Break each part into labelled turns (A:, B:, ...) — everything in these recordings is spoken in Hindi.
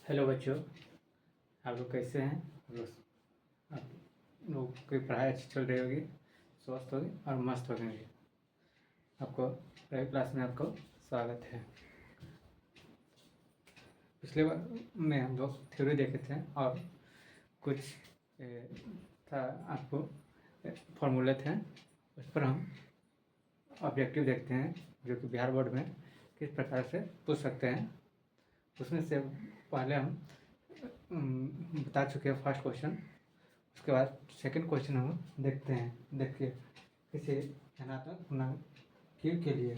A: हेलो बच्चों, आप लोग कैसे हैं? आप लोग की पढ़ाई अच्छी चल रही होगी, स्वस्थ होगी और मस्त होगी। आपको पहली क्लास में आपको स्वागत है। पिछले बार में हम लोग थ्योरी देखे थे और कुछ था आपको फॉर्मूले थे, उस पर हम ऑब्जेक्टिव देखते हैं जो कि बिहार बोर्ड में किस प्रकार से पूछ सकते हैं। उसमें से पहले हम बता चुके हैं फर्स्ट क्वेश्चन। उसके बाद सेकंड क्वेश्चन हम देखते हैं। देखिए, किसी धनात्मक पूर्णांक q के लिए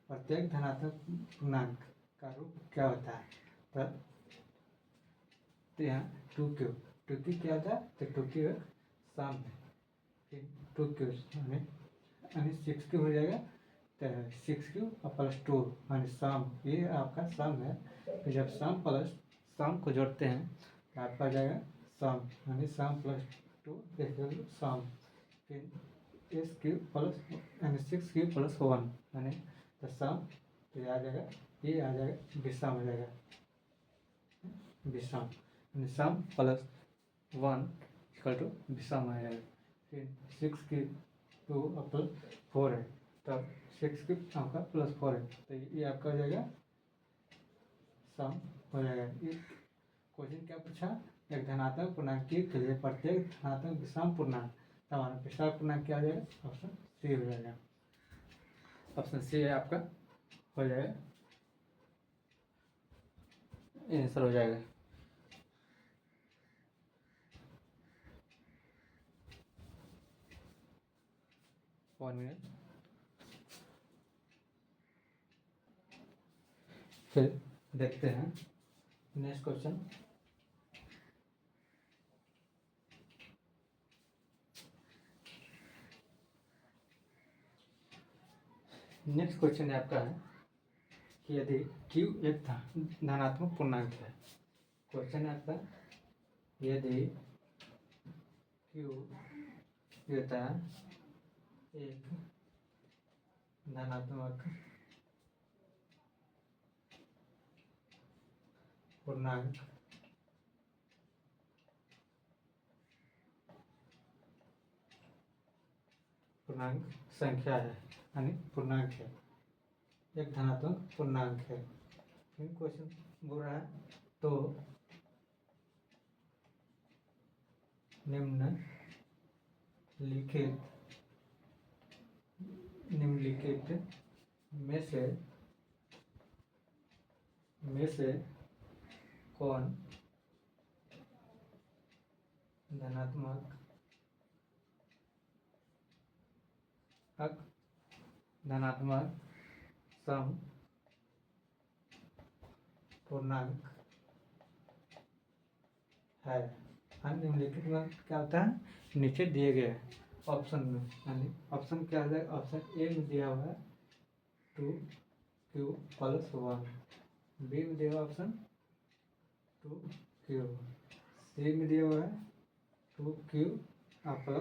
A: प्रत्येक धनात्मक पूर्णांक का रूप क्या होता है। तो यहाँ 2q क्या होता है? तो 2q सम है। फिर 2q यानी 6q हो जाएगा। तो 6q और +2 यानी सम, ये आपका सम है। फिर जब सम प्लस सम को जोड़ते हैं तो आपका आ जाएगा सम, यानी सम +2 सम। फिर s³ प्लस यानी 6³ + 1 यानी तो सम, तो ये आ जाएगा, ये आ जाएगा विषम हो जाएगा, विषम यानी सम +1 = विषम आ जाएगा। फिर 6³ और +4 है, तब 6³ आपका +4 है, तो ये आपका हो जाएगा सम हो जाएगा। ये क्वेश्चन क्या पूछा? एक धनात्मक पूर्णांक के लिए प्रत्येक धनात्मक विषम पूर्णांक, हमारा पिछला पूर्णांक क्या हो जाएगा? ऑप्शन सी हो जाएगा। ऑप्शन सी आपका हो जाएगा, आंसर हो जाएगा। One minute. फिर देखते हैं नेक्स्ट क्वेश्चन। नेक्स्ट क्वेश्चन आपका है कि यदि q एक धनात्मक पूर्णांक है। क्वेश्चन है आपका, यदि q होता है एक धनात्मक पूर्णांक संख्या है, यानी पूर्णांक है, एक धनात्मक पूर्णांक है। क्वेश्चन बोल रहा है तो निम्नलिखित में से कौन धनात्मक सम पूर्णांक है। निम्नलिखित में क्या होता है? नीचे दिए गए ऑप्शन में, यानी ऑप्शन क्या है? ऑप्शन ए में दिया हुआ है 2q + 1, बी में दिया हुआ ऑप्शन 2q, सी में दिया हुआ है 2q +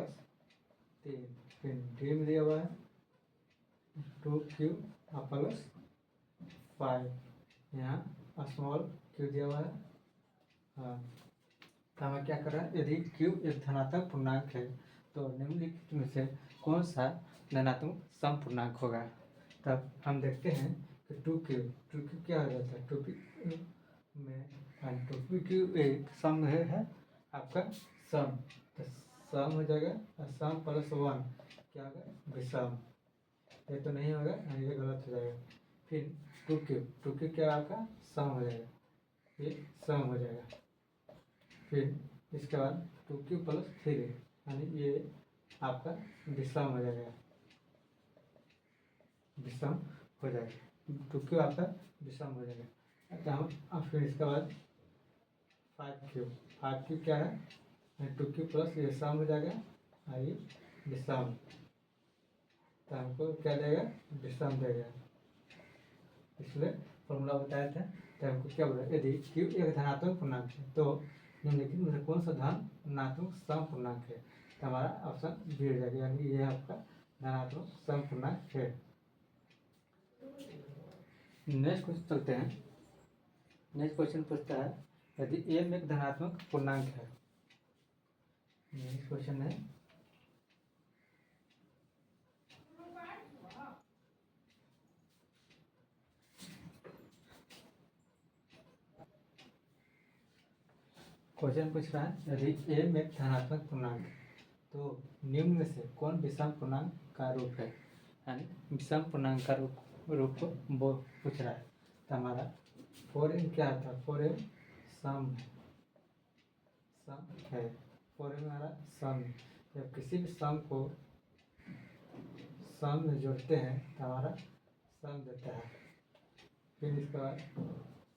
A: 3, फिर डी में दिया हुआ है 2q + 5, यहाँ स्मॉल q दिया हुआ है। हाँ, तो हमें क्या कर रहा है? यदि q एक धनात्मक पूर्णांक है तो निम्नलिखित में से कौन सा धनात्मक सम पूर्णांक होगा। तब हम देखते हैं कि 2q क्या हो जाता है? 2q में 2q एक सम है आपका सम, तो सम हो जाएगा और सम +1 क्या होगा? विषम। ये तो नहीं होगा, ये गलत हो जाएगा। फिर 2q क्या आपका सम हो जाएगा, ये सम हो जाएगा। फिर इसके बाद 2q + 3 यानी ये आपका विषम हो जाएगा, विषम हो जाएगा। 2q आपका विषम हो जाएगा। तो हम फिर इसके बाद 5q क्या है? 2q + ये सम हो जाएगा और ये विषम, तो हमको क्या देगा? विषम देगा। इसलिए फॉर्मूला बताए थे। तो हमको क्या बोला? यदि q एक धनात्मक पूर्णांक है तो निम्नलिखित में से कौन सा धनात्मक सम पूर्णांक है। तो हमारा ऑप्शन बी हो जाएगा, यानी ये आपका धनात्मक सम पूर्णांक है। नेक्स्ट क्वेश्चन चलते हैं। नेक्स्ट क्वेश्चन पूछता है यदि m एक धनात्मक पूर्णांक है, नेक्स्ट क्वेश्चन है क्वेश्चन पूछ रहा है यदि m एक धनात्मक पूर्णांक है तो निम्न में से कौन विषम पूर्णांक का रूप है, यानी विषम पूर्णांक का रूप वो पूछ रहा है। तो हमारा 4m क्या था, 4m सम है, 4m हमारा सम है। जब किसी भी सम को सम में जोड़ते हैं तो हमारा सम देता है। फिर इसके बाद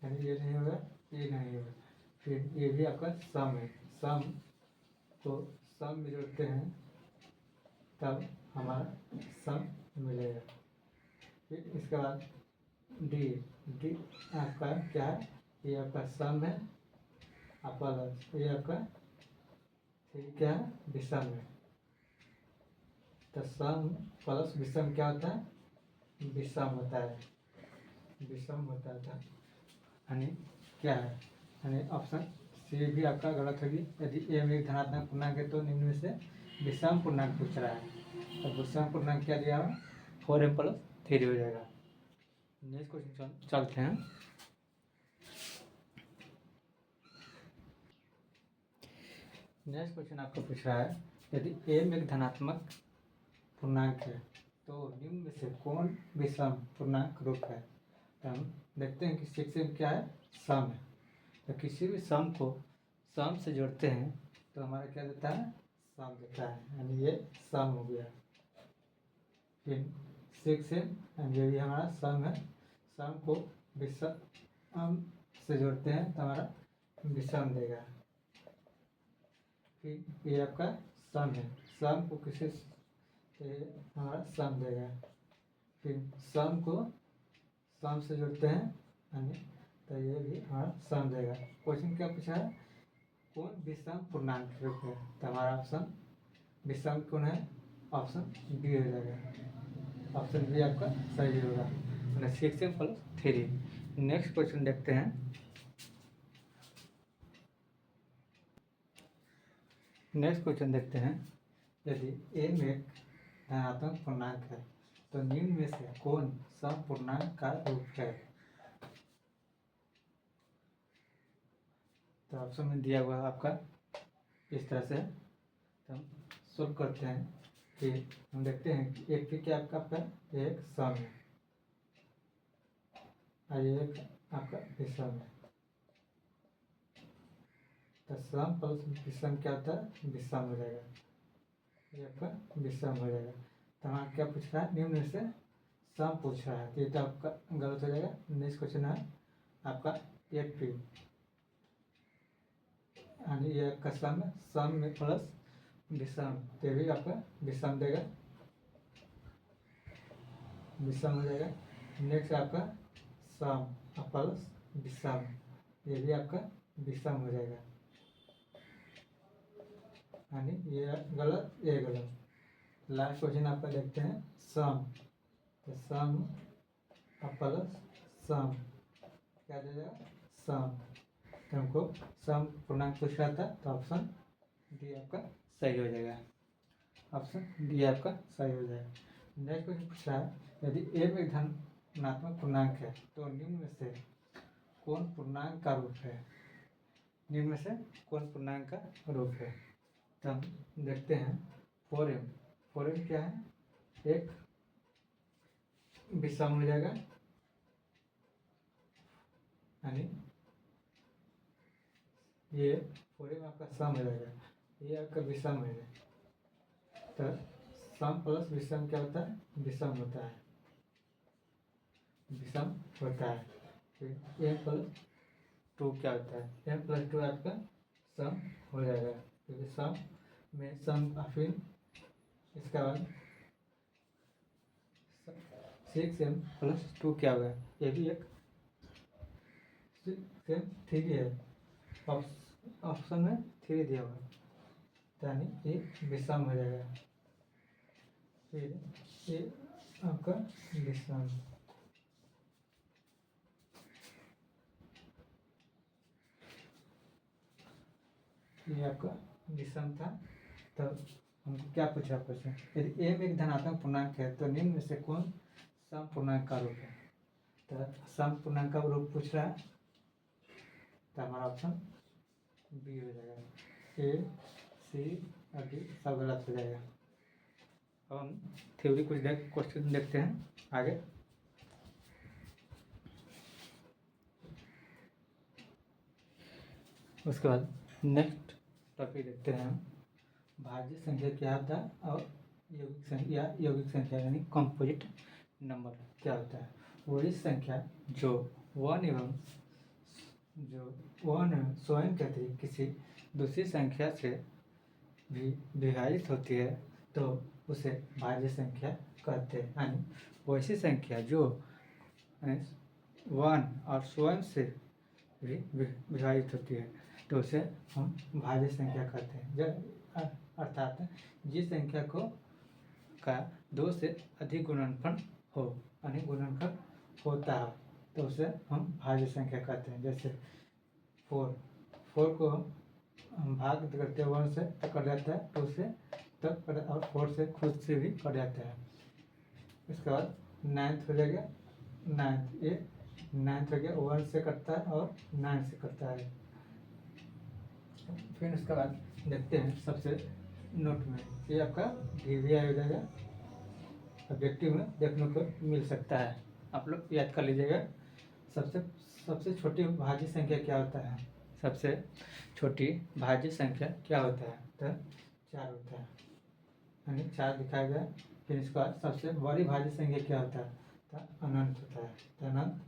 A: यानी ये नहीं होगा, ये नहीं होगा, फिर ये भी आपका सम है। सम को सम में जोड़ते हैं तब हमारा सम मिलेगा। फिर इसके बाद डी आपका क्या है, ये आपका सम है, प्लस ये आपका फिर क्या है, विषम है। तो सम प्लस विषम क्या होता है, विषम होता है, विषम होता था। यानी क्या है, यानी ऑप्शन सी भी आपका गलत होगी। यदि m एक धनात्मक पूर्णांक है तो निम्न में से विषम पूर्णांक पूछ रहा है। तो विषम पूर्णांक क्या दिया है, 4m + 3 हो जाएगा। नेक्स्ट क्वेश्चन चलते हैं। नेक्स्ट क्वेश्चन आपको पूछ रहा है यदि m एक धनात्मक पूर्णांक है तो निम्न में से कौन विषम पूर्णांक रूप है। तो हम देखते हैं कि 6m क्या है, सम है। तो किसी भी सम को सम से जोड़ते हैं तो हमारा क्या देता है, सम देता है, यानी ये सम हो गया। फिर 6m ये भी हमारा सम है, सम को विषम से जोड़ते हैं तो हमारा विषम देगा। फिर ये आपका सम है, सम को किसी से हमारा सम देगा। फिर सम को सम से जोड़ते हैं यानी तो ये भी हमारा सम देगा। क्वेश्चन क्या पूछा है, कौन विषम पूर्णांक रूप है। तो हमारा ऑप्शन विषम कौन है, ऑप्शन बी हो जाएगा। ऑप्शन बी आपका सही होगा, मतलब 6m + 3। नेक्स्ट क्वेश्चन देखते हैं। नेक्स्ट क्वेश्चन देखते हैं यदि m एक धनात्मक पूर्णांक है तो निम्न में से कौन सम पूर्णांक का रूप है। तो ऑप्शन में दिया हुआ है आपका इस तरह से। तो हम सोल्व करते हैं। फिर हम देखते हैं कि एक फिर क्या आपका एक सम है और एक आपका विषम है। तो सम प्लस विषम क्या होता है, विषम हो जाएगा, ये आपका विषम हो जाएगा। तो हमारा क्या पूछ रहा है, निम्न में से सम पूछ रहा है, तो ये तो आपका गलत हो जाएगा। नेक्स्ट क्वेश्चन है आपका एक फिर यानी ये आपका सम है, सम में प्लस विषम, तो भी आपका विषम देगा, विषम हो जाएगा। नेक्स्ट आपका सम प्लस विषम, ये भी आपका विषम हो जाएगा, यानी ये गलत ये गलत। लास्ट क्वेश्चन आपका देखते हैं सम, तो सम प्लस सम क्या दे जाएगा, सम। तो हमको सम पूर्णांक पूछ रहा था तो ऑप्शन डी आपका सही हो जाएगा, ऑप्शन डी आपका सही हो जाएगा। नेक्स्ट क्वेश्चन पूछ रहा है यदि m एक धनात्मक पूर्णांक है तो निम्न में से कौन पूर्णांक का रूप है। निम्न में से कौन पूर्णांक का रूप है। तो हम देखते हैं 4m क्या है, एक विषम हो जाएगा, यानी ये 4m आपका सम हो जाएगा, ये आपका विषम है। तो सम प्लस विषम क्या होता है, विषम होता है, विषम होता है। फिर m+2 क्या होता है, m+2 आपका सम हो जाएगा, क्योंकि सम में सम फिर इसका बाद 6m+2 क्या होगा, ये भी एक 6m3 है, ऑप्शन में 3 दिया हुआ, यानी ये विषम हो जाएगा। फिर ये आपका विषम, ये आपका विषम था। तो हमको क्या पूछा क्वेश्चन, यदि m एक धनात्मक पूर्णांक है तो निम्न में से कौन सम पूर्णांक का रूप है। तो सम पूर्णांक का रूप पूछ रहा है, तो हमारा ऑप्शन बी हो जाएगा। ए सी और डी सब गलत हो जाएगा। अब हम थ्योरी कुछ क्वेश्चन देखते हैं आगे। उसके बाद नेक्स्ट टॉपिक देखते हैं हम, भाज्य संख्या क्या होता है और यौगिक संख्या यानी कंपोजिट नंबर क्या होता है। वही संख्या जो वन स्वयं के अतिरिक्त किसी दूसरी संख्या से भी विभाजित होती है तो उसे भाज्य संख्या कहते हैं। यानी वैसी संख्या जो वन और स्वयं से भी विभाजित होती है तो उसे हम भाज्य संख्या कहते हैं। जब अर्थात जिस संख्या को का दो से अधिक गुणनफल हो, यानी गुणनफल होता है तो उसे हम भाज्य संख्या कहते हैं। जैसे 4 को हम भाग करते हैं 1 से तो कट जाता है तो उसे तक और 4 से खुद से भी कट जाता है। इसके बाद 9th हो जाएगा, 9th हो गया 1 से कटता है और 9 से कटता है। फिर उसके बाद देखते हैं सबसे नोट में, ये आपका DVI हो जाएगा, ऑब्जेक्टिव में देखने को मिल सकता है। आप लोग याद कर लीजिएगा। सबसे छोटी भाज्य संख्या क्या होता है, सबसे छोटी भाज्य संख्या क्या होता है, तो 4 होता है, यानी 4 दिखाया गया। फिर इसके बाद सबसे बड़ी भाज्य संख्या क्या होता है, तो अनंत होता है, तो अनंत।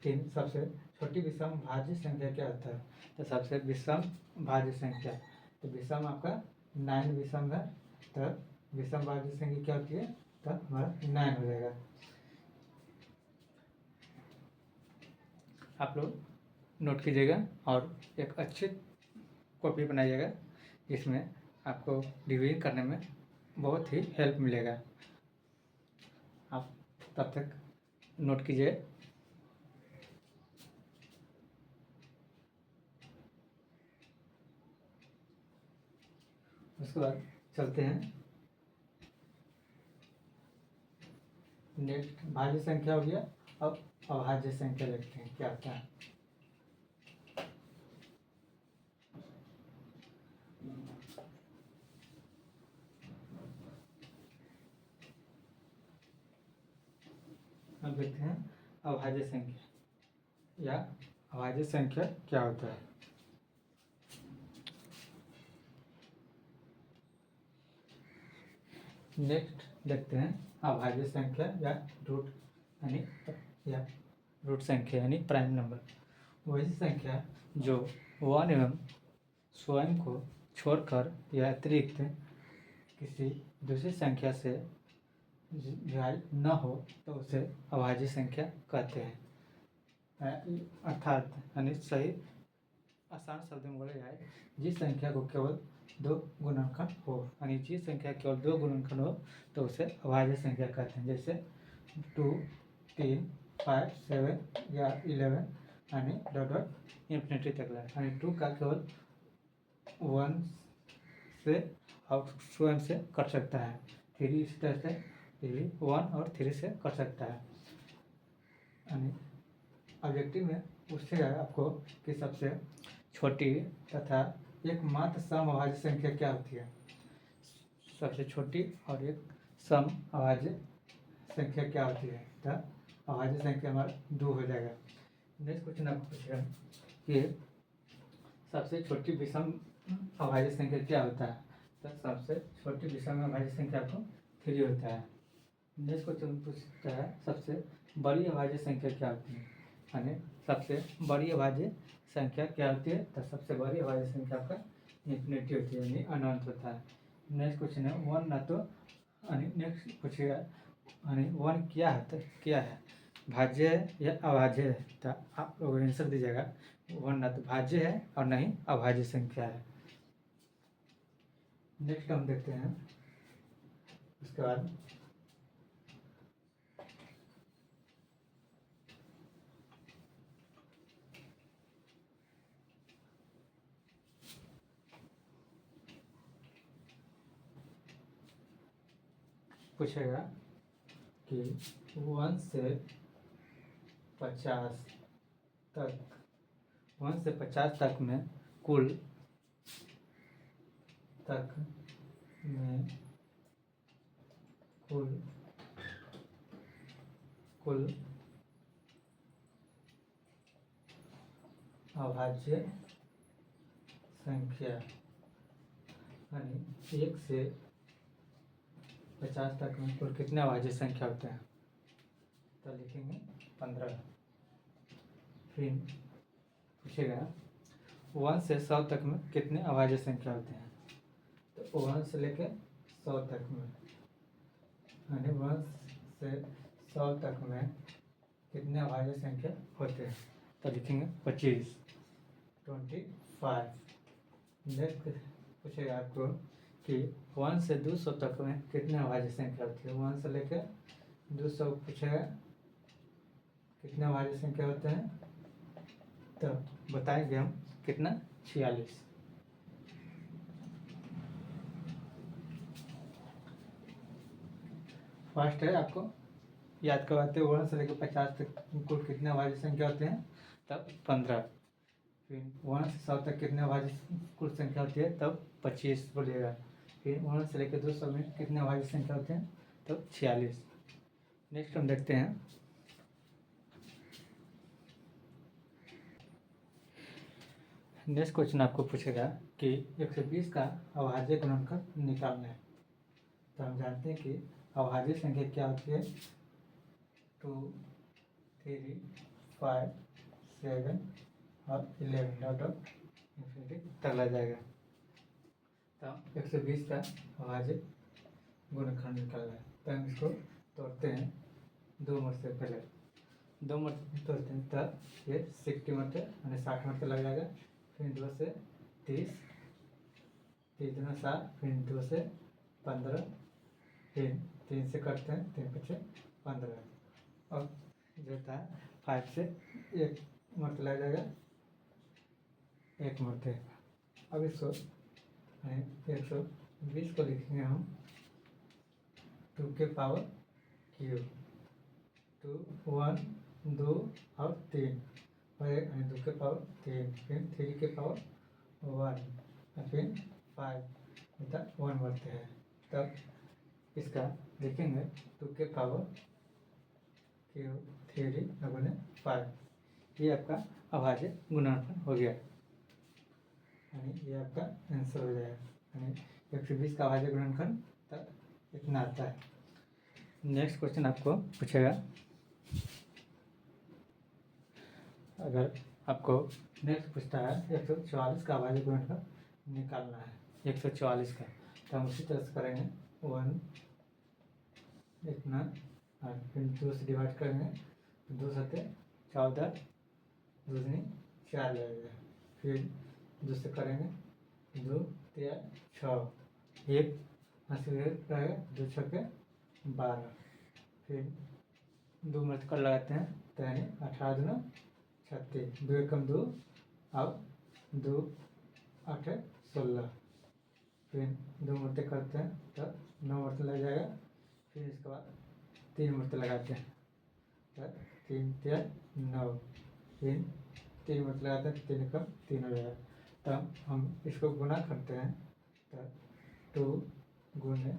A: फिर सबसे छोटी विषम भाज्य संख्या क्या होता है, तो सबसे विषम भाज्य संख्या, तो विषम आपका 9 विषम है, तो विषम भाज्य संख्या क्या होती है, तो हमारा 9 हो जाएगा। आप लोग नोट कीजिएगा और एक अच्छी कॉपी बनाइएगा जिसमें आपको रिवीजन करने में बहुत ही हेल्प मिलेगा। आप तब तक नोट कीजिए। उसके बाद चलते हैं नेक्स्ट, भाज्य संख्या हो गया। अब अभाज्य संख्या देखते हैं क्या होता है। अब देखते हैं अभाज्य संख्या या अभाज्य संख्या क्या होता है। नेक्स्ट देखते हैं अभाज्य संख्या या रूट संख्या यानी प्राइम नंबर, वही संख्या जो 1 एवं स्वयं को छोड़कर या अतिरिक्त किसी दूसरी संख्या से विभाजित न हो तो उसे अभाज्य संख्या कहते हैं। अर्थात यानी सही आसान शब्द में बोला जाए, जिस संख्या को केवल 2 गुणनखंड हो, यानी जिस संख्या केवल 2 गुणनखंड हो तो उसे अभाज्य संख्या कहते हैं। जैसे 2, 3, 5, 7 या 11 यानी डॉट इंफिनिटी तक ला, यानी 2 का केवल 1 से और स्वयं से कट सकता है। 3 इसी तरह से 1 और 3 से कट सकता है। यानी ऑब्जेक्टिव में पूछेगा आपको कि सबसे छोटी तथा एकमात्र सम अभाज्य संख्या क्या होती है। सबसे छोटी और एक सम अभाज्य संख्या क्या होती है, तो अभाज्य संख्या हमारा 2 हो जाएगा। नेक्स्ट क्वेश्चन आपको पूछेगा कि सबसे छोटी विषम अभाज्य संख्या क्या होता है, तो सबसे छोटी विषम अभाज्य संख्या आपको 3 होता है। नेक्स्ट क्वेश्चन पूछता है सबसे बड़ी अभाज्य संख्या क्या होती है, यानी सबसे बड़ी अभाज्य संख्या क्या होती है, तो सबसे बड़ी अभाज्य संख्या आपका इंफिनिटी होती है, यानी अनंत होता है। नेक्स्ट क्वेश्चन है 1 ना तो, यानी नेक्स्ट पूछेगा यानी 1 क्या है, तो क्या है, भाज्य है या अभाज्य है, तो आप लोग आंसर दीजिएगा। 1 ना तो भाज्य है और नहीं अभाज्य संख्या है। नेक्स्ट हम देखते हैं उसके बाद पूछेगा कि 1 से 50 तक 1 से 50 तक में कुल अभाज्य संख्या यानी 1 से 50 तक में कुल कितने अभाज्य संख्या होते हैं? तो लिखेंगे 15। फिर पूछेगा 1 से 100 तक में कितने अभाज्य संख्या होते हैं? तो 1 से लेके 100 तक में यानी 1 से 100 तक में कितने अभाज्य संख्या होते हैं? तो लिखेंगे 25। नेक्स्ट पूछेगा आपको कि 1 से 200 तक में कितने अभाज्य संख्या होती है? 1 से लेकर 200 पूछेगा कितने अभाज्य संख्या होते हैं? तो बताएंगे हम कितना 46। फर्स्ट है आपको याद करवाते हैं 1 से लेकर 50 तक कुल कितने अभाज्य संख्या होते हैं? तब 15। फिर 1 से 100 तक कितने अभाज्य कुल संख्या होती है? तब 25 बोलिएगा। फिर 1 से लेकर 200 में कितने अभाज्य संख्या होते हैं? तब 46। नेक्स्ट हम देखते हैं नेक्स्ट क्वेश्चन आपको पूछेगा कि 120 का अभाज्य गुणनखंड निकालना है। तो हम जानते हैं कि अभाज्य संख्या क्या होती है? 2, 3, 5, 7 और 11 डॉट ऑफ इन्फिनिटी तक लग जाएगा। तो 120 का अभाज्य गुणनखंड निकालना है। तो हम इसको तोड़ते हैं 2 मत से। पहले 2 मत तोड़ते हैं तब ये 60 मत यानी 60 मत लग जाएगा। फिर 2 से 30, 3 दूना 7, फिर 2 से 15, फिर 3 से करते हैं 3 5 15 और जो होता है 5 से 1 मत लग जाएगा, 1 मत है। अब इसको 120 को लिखेंगे हम 2 के पावर क्यूब। 2, 1, 2 और 3 और 2 के पावर 3, फिर 3 के पावर 1 और फिर 5 मतलब 1 बढ़ते हैं। तब इसका लिखेंगे 2 के पावर क्यूब 3 गुने 5। ये आपका अभाज्य गुणनखंड हो गया, यानी ये आपका आंसर हो जाएगा। यानी 120 का अभाज्य गुणनखंड तब इतना आता है। नेक्स्ट क्वेश्चन आपको पूछेगा, अगर आपको नेक्स्ट पूछता है 144 का अभाज्य गुणनखंड निकालना है 144 का, तो हम उसी तरह से करेंगे 1 इतना और फिर 2 से डिवाइड करेंगे तो 2 सत्ते 14, 2 दूनी 4 लगेगा। फिर 2 से करेंगे 2 3 6, 1 80 रहेगा, 2 छक्के 12, फिर 2 मिनट कर लगाते हैं तो यानी 18 दूना 36, 2 एकम 2 और 2 8 16, फिर 2 मरते करते हैं तो 9 मरते लग जाएगा। फिर इसके बाद 3 मरते लगाते हैं तो 3 3 9, फिर 3 मरते लगाते हैं 3 एकम 3 हो जाएगा। तब हम इसको गुना करते हैं तो 2 गुने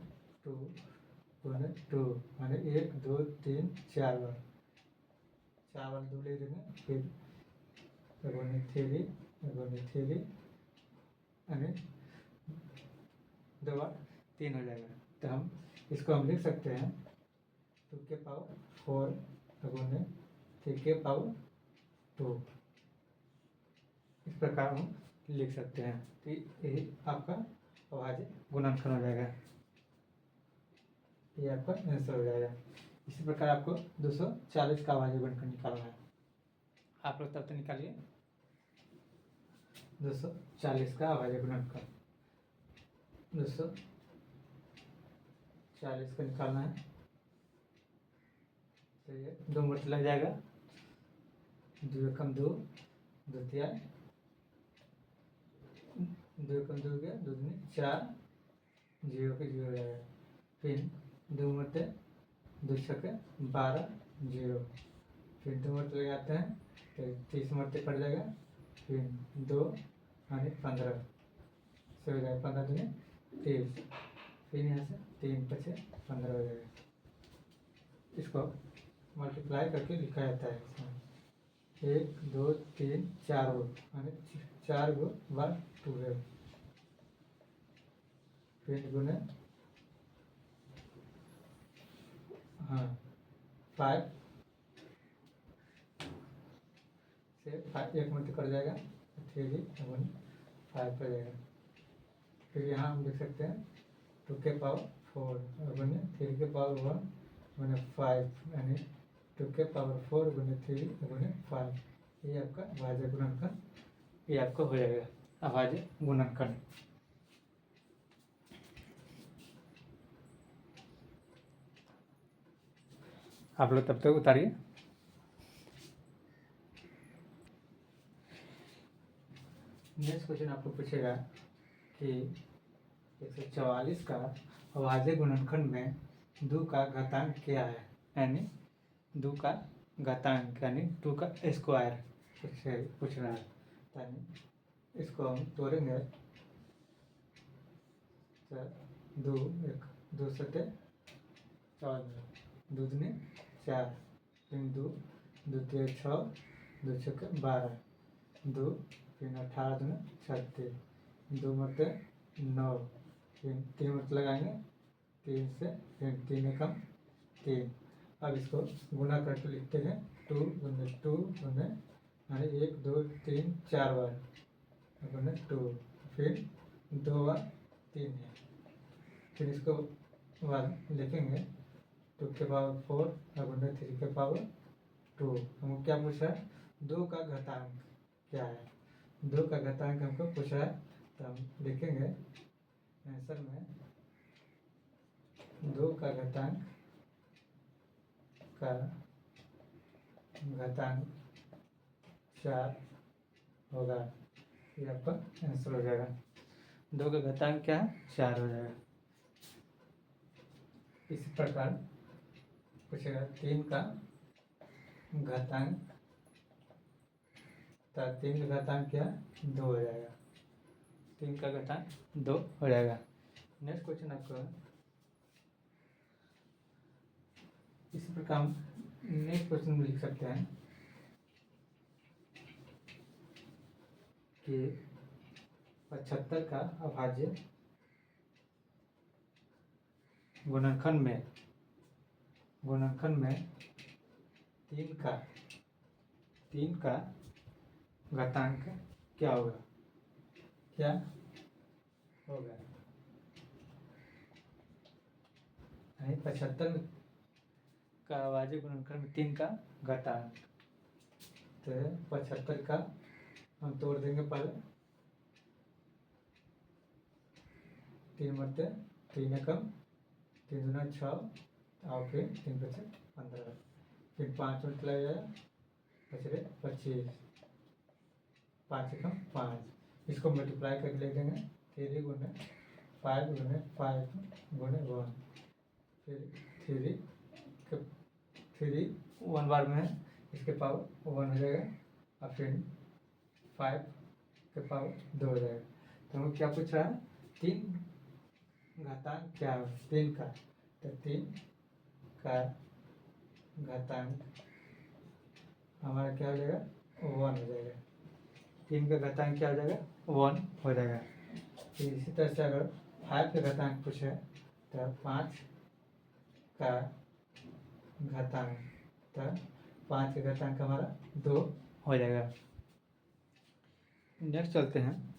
A: 2 गुने 2 यानी 1 2 3 4 बार 4 बार 2 ले देंगे। फिर 3 यानी 2 बार 3 हो जाएगा। तो हम इसको हम लिख सकते हैं 2 के पावर 4 गुने 3 के पावर 2। इस प्रकार हम लिख सकते हैं। तो यही आपका अभाज्य गुणनखंड हो जाएगा, ये आपका आंसर हो जाएगा। इसी प्रकार आपको 240 का अभाज्य गुणनखंड निकालना है। आप लोग तब तक निकालिए 240 का अभाज्य गुणनखंड। 240 का निकालना है तो ये 2 मिनट लग जाएगा। 2 एकम 2, 2 तिया 2 एकम 2 गया, 2 दूनी 4, 0 के 0 हो जाएगा। फिर 2 मरते 2 छक्के 12 0, फिर 2 मरते लगाते हैं तो 30 मरते पड़ जाएगा, फिर 2 यानी 15 से हो जाएगा, 15 दूनी 30, फिर यहाँ से 3 5 15 हो जाएगा। इसको मल्टीप्लाई करके लिखा जाता है इसमें 1 2 3 4 गो यानी 4 गो बार 12, फिर गुने हाँ 5 से 5 एक मिनट कर जाएगा, 3 गुने 5 कर जाएगा। फिर यहाँ हम लिख सकते हैं 2 के पावर 4 गुने 3 के पावर 1 गुने 5 यानी 2 के पावर 4 गुने 3 गुने 5, ये आपका अभाज्य गुणनखंड, ये आपका हो जाएगा अभाज्य गुणनखंड। आप लोग तब तक उतारिए। नेक्स्ट क्वेश्चन आपको पूछेगा कि 144 का अभाज्य गुणनखंड में 2 का घातांक क्या है, यानी 2 का घातांक यानी 2 का स्क्वायर पूछ रहा है। यानी इसको हम तोड़ेंगे तो 2 1 2 सते 14, 2 दूनी 4, 3 2 2 3 6 2 छक्के 12, 2 फिर 18 दूनी 36, 2 मरते 9, फिर 3 मरते लगाएंगे 3 से, फिर 3 एकम 3। अब इसको गुणा करके लिखते हैं 2 गुने यानी 1 2 3 4 बार गुने 2, फिर 2 बार 3 है, फिर इसको बाद लिखेंगे 2 के पावर 4 गुने 3 के पावर 2। हमको क्या पूछा है, 2 का घातांक क्या है, 2 का घातांक हमको पूछा है, तो हम लिखेंगे आंसर में 2 का घातांक का घातांक 4 होगा, ये आपका आंसर हो जाएगा। 2 का घातांक क्या है, 4 हो जाएगा। इसी प्रकार पूछेगा 3 का घातांक, तो 3 का घातांक क्या है, 2 हो जाएगा, 3 का घातांक 2 हो जाएगा। नेक्स्ट क्वेश्चन आपका इसी प्रकार नेक्स्ट क्वेश्चन में लिख सकते हैं कि 75 का अभाज्य गुणनखंड में 3 का घातांक क्या होगा, क्या होगा, यानी 75 का अभाज्य गुणनखंड में 3 का घातांक, तो 75 का हम तोड़ देंगे पहले, 3 मरते 3 एकम 3 दूना 6 और फिर 3 पचे 15, फिर 5 मिनट लग जाएगा, बचरे 25, 5 एकम 5, इसको मल्टीप्लाई करके लिख देंगे 3 गुने 5 गुने 5 गुने 1, फिर 3 1 बार में है, इसके पावर 1 हो जाएगा, और फिर 5 के पावर 2 हो जाएगा। तो हमको क्या पूछ रहा है, 3 घातांक क्या है 3 का, तो 3 का घातांक हमारा क्या हो जाएगा, 1 हो जाएगा। 3 का घातांक क्या हो जाएगा, 1 हो जाएगा। फिर इसी तरह से अगर 5 का घातांक पूछे तो 5 का घातांक, तो 5 का घातांक हमारा 2 हो जाएगा। नेक्स्ट चलते हैं